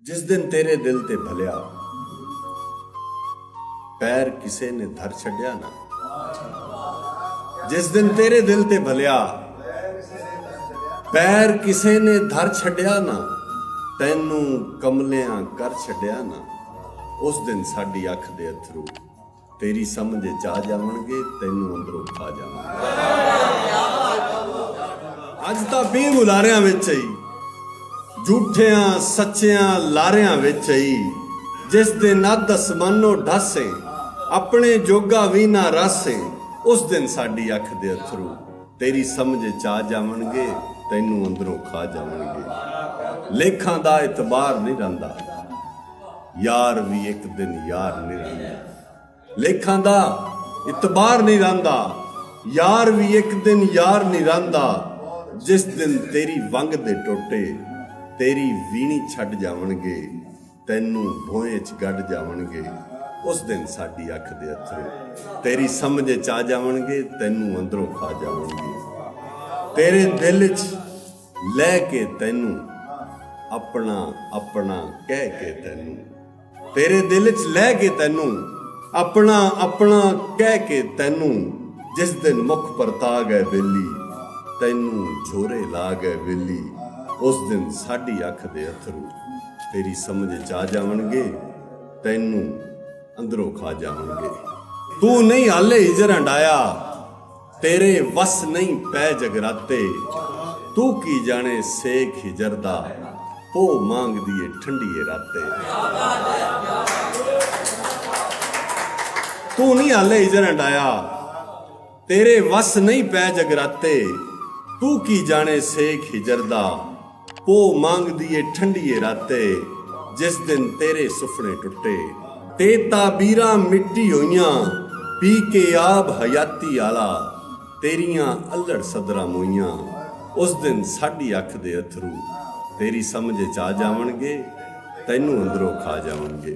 जिस दिन तेरे दिल ते भलिया पैर किसे ने धर छड्या ना, जिस दिन तेरे दिल ते भलिया पैर किसे ने धर छड्या ना, तैनू कमलियां कर छड्या ना, उस दिन साडी अख दे अथरू तेरी समझ च आ जावणगे, तैनू अंदरों खा जावणगे। अज तां बेगुलारियां विच ही झूठियां सच्चियां लारियां विच ही, जिस दिन अध असमानों ढासे अपने जोगा भी ना रासे, उस दिन साडी अख दे अथरू तेरी समझ च आ जावणगे, तैनू अंदरों खा जावणगे। लेखां दा इतबार नहीं रहिंदा, यार भी एक दिन यार नहीं रहिंदा। लेखां दा इतबार नहीं रहिंदा, यार भी एक दिन यार नहीं रहिंदा। जिस दिन तेरी वंग दे टोटे तेरी वीणी छड्ड जावणगे, तैनू भोए च गड्ड जावणगे, उस दिन साडी अख दे अथरू तेरी समझ च आ जावणगे, तैनू अंदरों खा जावणगे। तेरे दिल च लै के तैनू अपना अपना कह के तैनू, तेरे दिल च लै के तैनू अपना अपना कह के तैनू, जिस दिन मुख परता गए बेली तैनू झोरे ला गए बेली, उस दिन साडी अख दे अथरू तेरी समझ च आ जावणगे, तैनू अंदरों खा जावणगे। तू नहीं हाले हिजर हंडाया, तेरे वस नहीं पै जगराते, तू की जाने सेक हिजर दा पो मांग दिए ठंडीए राते। तू नहीं हाले हिजर हंडाया, तेरे वस नहीं पै जगराते, तू की जाने सेक हिजर दा पो मांग दिए ठंडीए राते, जिस दिन तेरे सुफने टुटे ते ताबीरां मिट्टी होइयां, पी के आब हयाती आला तेरियां अल्लड़ सदरां मोइयां, उस दिन साडी अख दे अथरू तेरी समझ च आ जावणगे, तैनू अंदरों खा जावणगे।